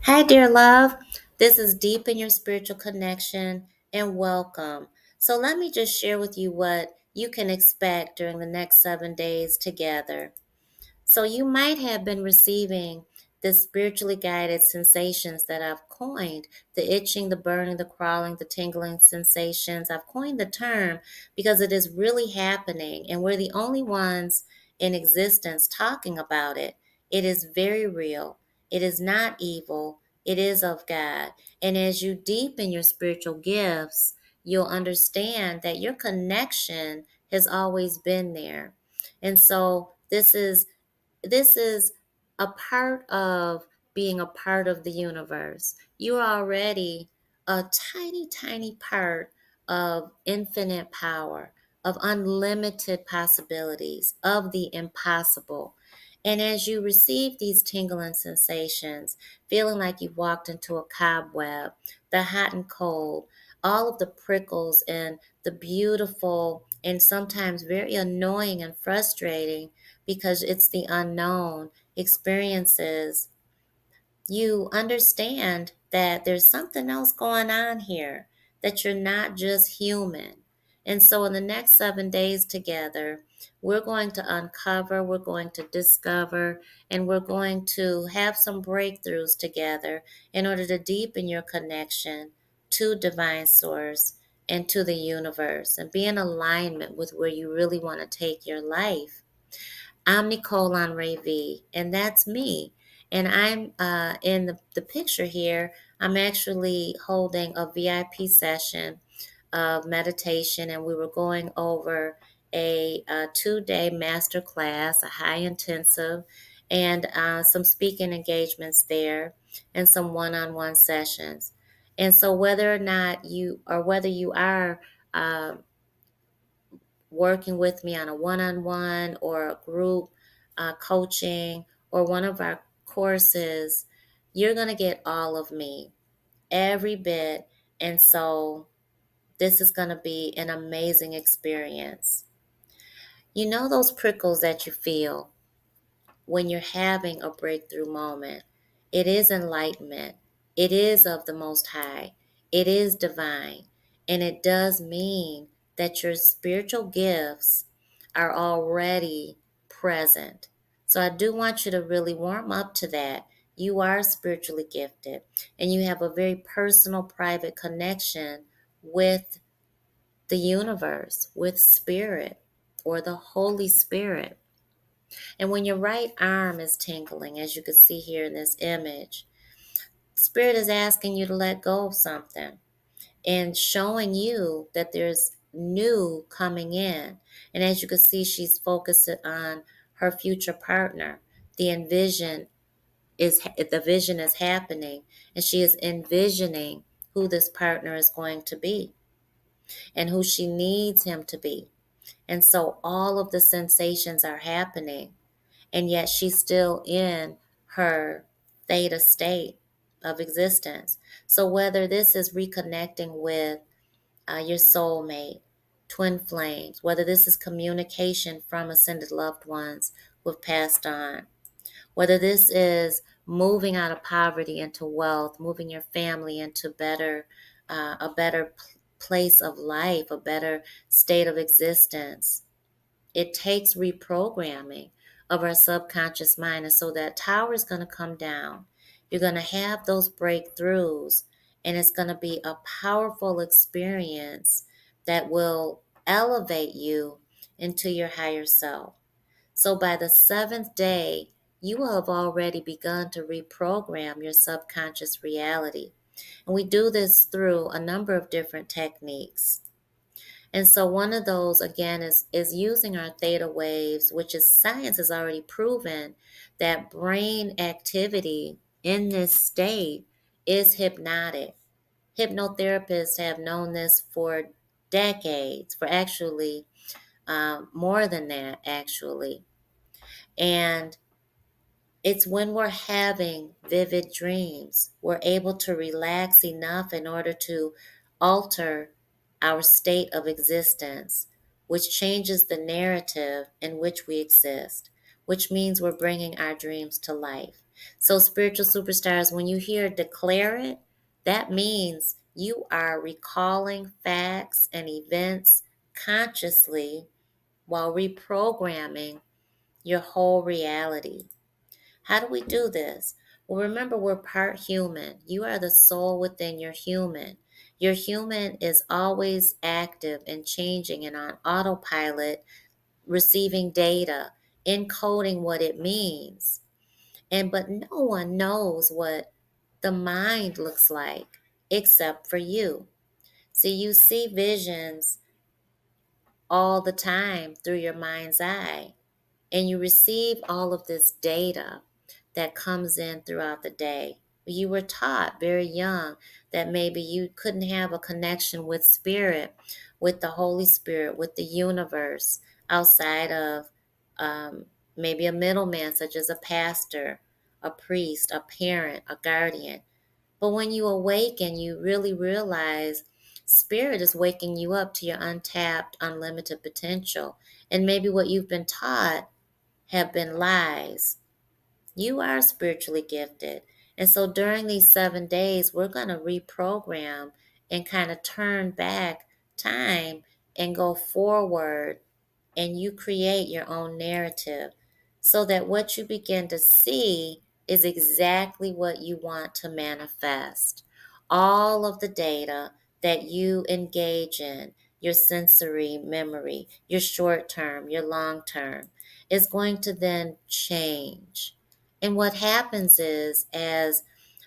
Hi, dear love. This is Deepen your spiritual connection and welcome. So, let me just share with you what you can expect during the next 7 days together. So you might have been receiving the spiritually guided sensations that I've coined, the itching, the burning, the crawling, the tingling sensations. I've coined the term because it is really happening and we're the only ones in existence talking about it. It is very real. It is not evil. It is of God. And as you deepen your spiritual gifts, you'll understand that your connection has always been there. And so this is a part of being a part of the universe. You're already a tiny, tiny part of infinite power, of unlimited possibilities, of the impossible. And as you receive these tingling sensations, feeling like you've walked into a cobweb, the hot and cold, all of the prickles and the beautiful and sometimes very annoying and frustrating because it's the unknown experiences, you understand that there's something else going on here, that you're not just human. And so, in the next 7 days together, we're going to uncover, we're going to discover, and we're going to have some breakthroughs together in order to deepen your connection to divine source and to the universe and be in alignment with where you really want to take your life. I'm Nicole Ray V, and that's me. And I'm in the picture here, I'm actually holding a VIP session of meditation, and we were going over a 2 day master class, a high intensive, and some speaking engagements there, and some one on one sessions. And so, whether you are working with me on a one on one or a group coaching or one of our courses, you're going to get all of me, every bit. And so this is going to be an amazing experience. You know, those prickles that you feel when you're having a breakthrough moment. It is enlightenment. It is of the Most High. It is divine. And it does mean that your spiritual gifts are already present. So I do want you to really warm up to that. You are spiritually gifted and you have a very personal, private connection with the universe, with spirit or the Holy Spirit. And when your right arm is tingling, as you can see here in this image, Spirit is asking you to let go of something and showing you that there's new coming in. And as you can see, she's focused on her future partner. The vision is happening, and she is envisioning who this partner is going to be and who she needs him to be. And so all of the sensations are happening, and yet she's still in her theta state of existence. So whether this is reconnecting with your soulmate, twin flames, whether this is communication from ascended loved ones who've passed on, whether this is moving out of poverty into wealth, moving your family into a better place of life, a better state of existence, it takes reprogramming of our subconscious mind. And so that tower is going to come down. You're going to have those breakthroughs, and it's going to be a powerful experience that will elevate you into your higher self. So by the seventh day, you will have already begun to reprogram your subconscious reality. And we do this through a number of different techniques. And so one of those again is using our theta waves, which is science has already proven that brain activity in this state is hypnotic. Hypnotherapists have known this for decades, for actually more than that, actually. And it's when we're having vivid dreams, we're able to relax enough in order to alter our state of existence, which changes the narrative in which we exist, which means we're bringing our dreams to life. So, spiritual superstars, when you hear declare it, that means you are recalling facts and events consciously while reprogramming your whole reality. How do we do this? Well, remember, we're part human. You are the soul within your human. Your human is always active and changing and on autopilot, receiving data, encoding what it means. But no one knows what the mind looks like except for you. See, you see visions all the time through your mind's eye, and you receive all of this data that comes in throughout the day. You were taught very young that maybe you couldn't have a connection with spirit, with the Holy Spirit, with the universe, outside of um, maybe a middleman, such as a pastor, a priest, a parent, a guardian. But when you awaken, you really realize spirit is waking you up to your untapped, unlimited potential. And maybe what you've been taught have been lies. You are spiritually gifted. And so during these 7 days, we're going to reprogram and kind of turn back time and go forward, and you create your own narrative so that what you begin to see is exactly what you want to manifest. All of the data that you engage in, your sensory memory, your short term, your long term, is going to then change. And what happens is, as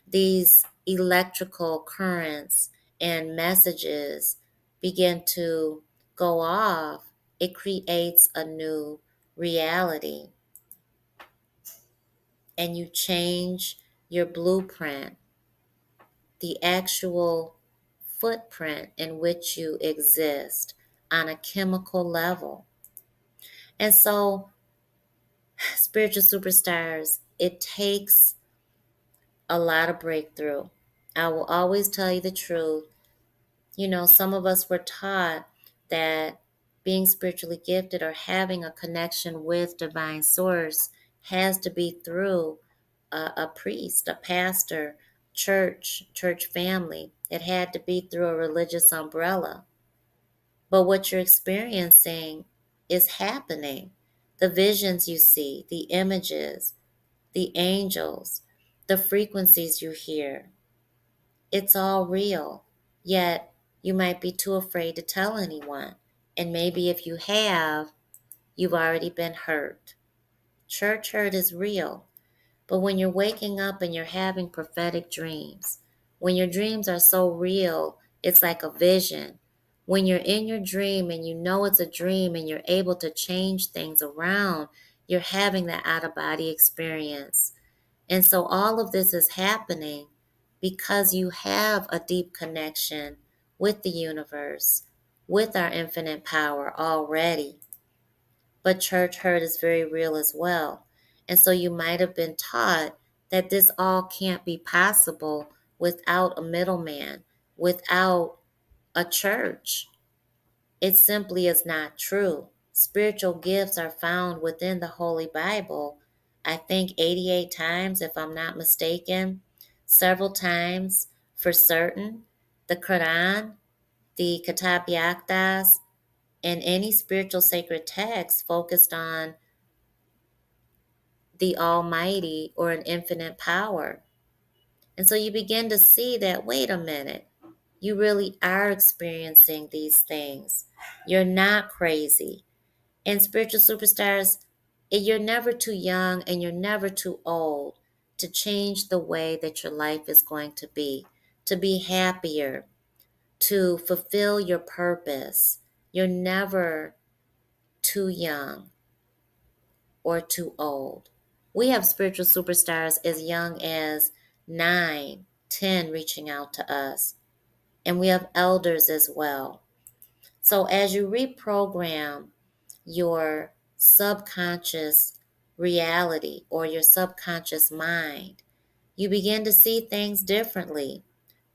these electrical currents and messages begin to go off, it creates a new reality, and you change your blueprint, the actual footprint in which you exist on a chemical level. And so, spiritual superstars, it takes a lot of breakthrough. I will always tell you the truth. You know, some of us were taught that being spiritually gifted or having a connection with divine source has to be through a priest, a pastor, church family. It had to be through a religious umbrella. But what you're experiencing is happening. The visions you see, the images, the angels, the frequencies you hear, it's all real. Yet you might be too afraid to tell anyone. And maybe if you have, you've already been hurt. Church hurt is real. But when you're waking up and you're having prophetic dreams, when your dreams are so real, it's like a vision. When you're in your dream and you know it's a dream and you're able to change things around, you're having that out of body experience. And so all of this is happening because you have a deep connection with the universe, with our infinite power already. But church hurt is very real as well. And so you might have been taught that this all can't be possible without a middleman, without a church. It simply is not true. Spiritual gifts are found within the Holy Bible, I think 88 times, if I'm not mistaken, several times for certain. The Quran, the Kitab Yaqdas, and any spiritual sacred text focused on the Almighty or an infinite power. And so you begin to see that, wait a minute, you really are experiencing these things. You're not crazy. And spiritual superstars, you're never too young and you're never too old to change the way that your life is going to be happier, to fulfill your purpose. You're never too young or too old. We have spiritual superstars as young as 9, 10 reaching out to us. And we have elders as well. So as you reprogram your subconscious reality or your subconscious mind, you begin to see things differently.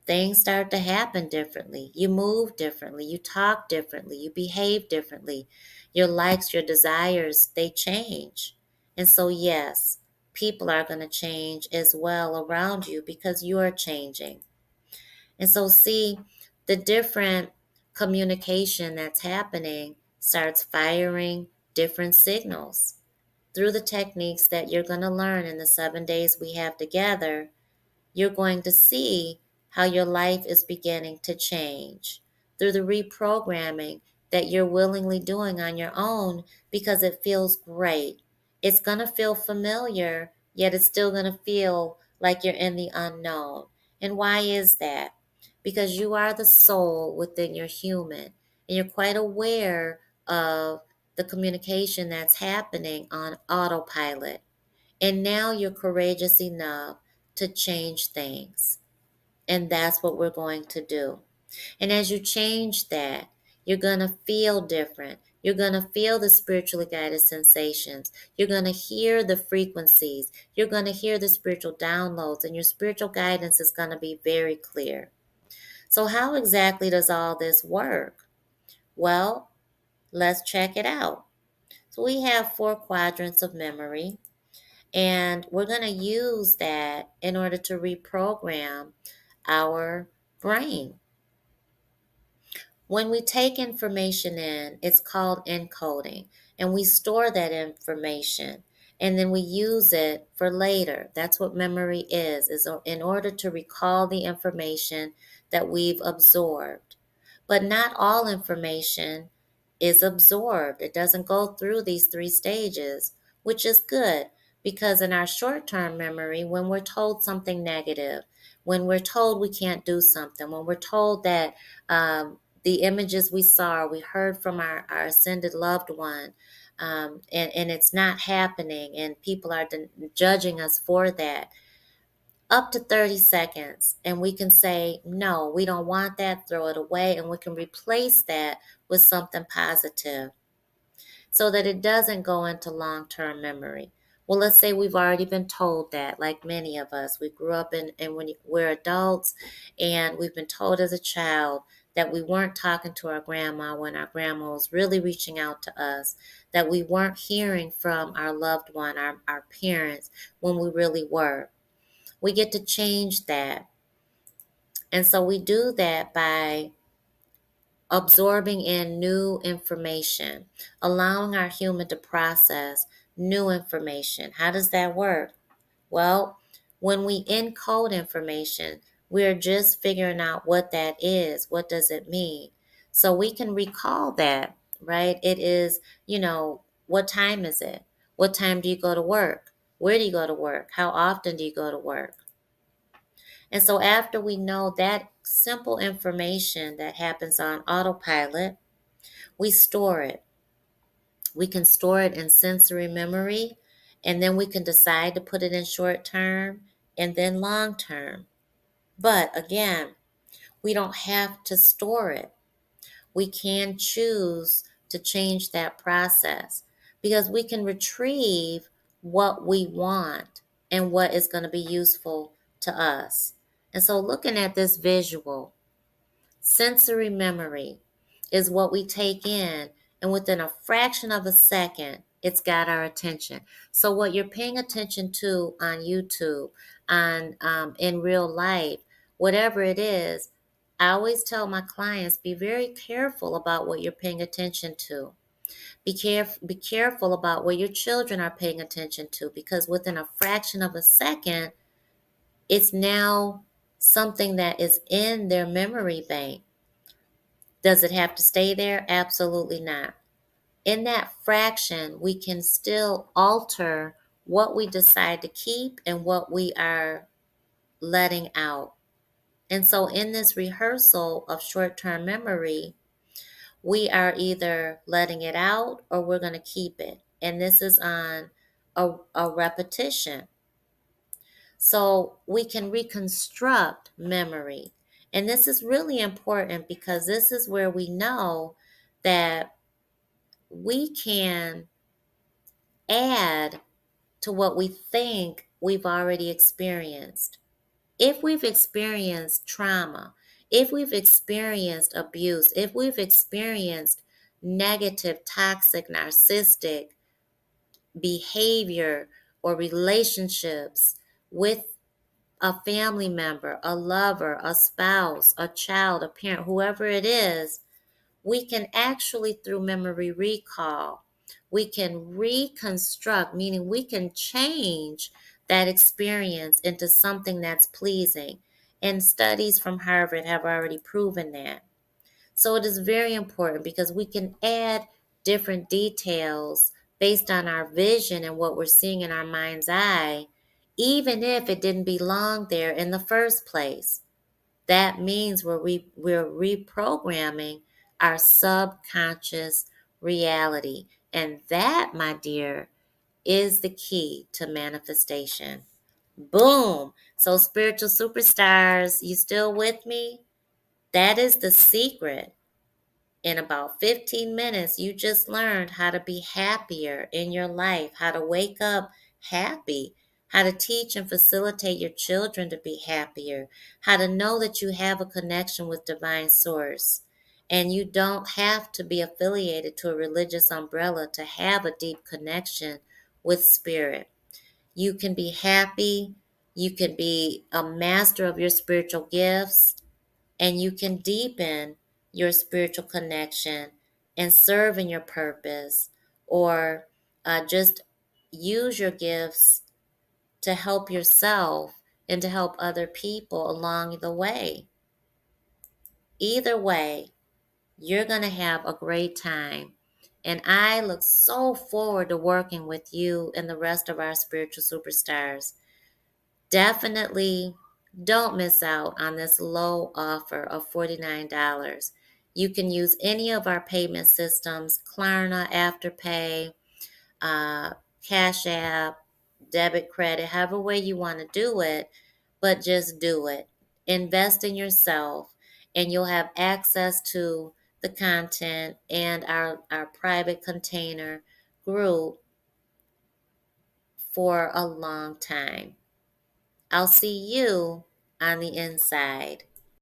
Things start to happen differently. You move differently. You talk differently. You behave differently. Your likes, your desires, they change. And so, yes, people are going to change as well around you because you're changing. And so, see, the different communication that's happening starts firing different signals through the techniques that you're going to learn in the 7 days we have together. You're going to see how your life is beginning to change through the reprogramming that you're willingly doing on your own because it feels great. It's going to feel familiar, yet it's still going to feel like you're in the unknown. And why is that? Because you are the soul within your human, and you're quite aware of the communication that's happening on autopilot. And now you're courageous enough to change things. And that's what we're going to do. And as you change that, you're going to feel different. You're going to feel the spiritually guided sensations. You're going to hear the frequencies. You're going to hear the spiritual downloads, and your spiritual guidance is going to be very clear. So, how exactly does all this work? Well, let's check it out. So, we have 4 quadrants of memory. And we're going to use that in order to reprogram our brain. When we take information in, it's called encoding, and we store that information and then we use it for later. That's what memory is in order to recall the information that we've absorbed. But not all information is absorbed. It doesn't go through these 3 stages, which is good because in our short-term memory, when we're told something negative, when we're told we can't do something, when we're told that the images we saw or we heard from our ascended loved one, and it's not happening, and people are judging us for that, up to 30 seconds, and we can say, no, we don't want that, throw it away, and we can replace that with something positive so that it doesn't go into long-term memory. Well, let's say we've already been told that, like many of us. We grew up and when we're adults, and we've been told as a child that we weren't talking to our grandma when our grandma was really reaching out to us, that we weren't hearing from our loved one, our parents, when we really were. We get to change that. And so we do that by absorbing in new information, allowing our human to process new information. How does that work? Well, when we encode information, we're just figuring out what that is. What does it mean? So we can recall that, right? It is, what time is it? What time do you go to work? Where do you go to work? How often do you go to work? And so after we know that simple information that happens on autopilot, we store it. We can store it in sensory memory, and then we can decide to put it in short term and then long term. But again, we don't have to store it. We can choose to change that process because we can retrieve what we want and what is going to be useful to us. And so, looking at this visual, sensory memory is what we take in, and within a fraction of a second, it's got our attention. So, what you're paying attention to on YouTube, on in real life, whatever it is, I always tell my clients, be very careful about what you're paying attention to. Be careful about what your children are paying attention to, because within a fraction of a second, it's now something that is in their memory bank. Does it have to stay there? Absolutely not. In that fraction, we can still alter what we decide to keep and what we are letting out. And so, in this rehearsal of short term memory, we are either letting it out or we're going to keep it. And this is on a repetition. So, we can reconstruct memory. And this is really important because this is where we know that we can add to what we think we've already experienced. If we've experienced trauma, if we've experienced abuse, if we've experienced negative, toxic, narcissistic behavior or relationships with a family member, a lover, a spouse, a child, a parent, whoever it is, we can actually, through memory recall, we can reconstruct, meaning we can change that experience into something that's pleasing. And studies from Harvard have already proven that. So it is very important because we can add different details based on our vision and what we're seeing in our mind's eye, even if it didn't belong there in the first place. That means we're reprogramming our subconscious reality. And that, my dear, is the key to manifestation. Boom. So, spiritual superstars, you still with me? That is the secret. In about 15 minutes, you just learned how to be happier in your life, how to wake up happy, how to teach and facilitate your children to be happier, how to know that you have a connection with divine source. And you don't have to be affiliated to a religious umbrella to have a deep connection with spirit. You can be happy, you can be a master of your spiritual gifts, and you can deepen your spiritual connection and serve in your purpose, or just use your gifts to help yourself and to help other people along the way. Either way, you're going to have a great time. And I look so forward to working with you and the rest of our spiritual superstars. Definitely don't miss out on this low offer of $49. You can use any of our payment systems, Klarna, Afterpay, uh, Cash App, debit, credit, however way you want to do it, but just do it. Invest in yourself, and you'll have access to the content and our private container group for a long time. I'll see you on the inside.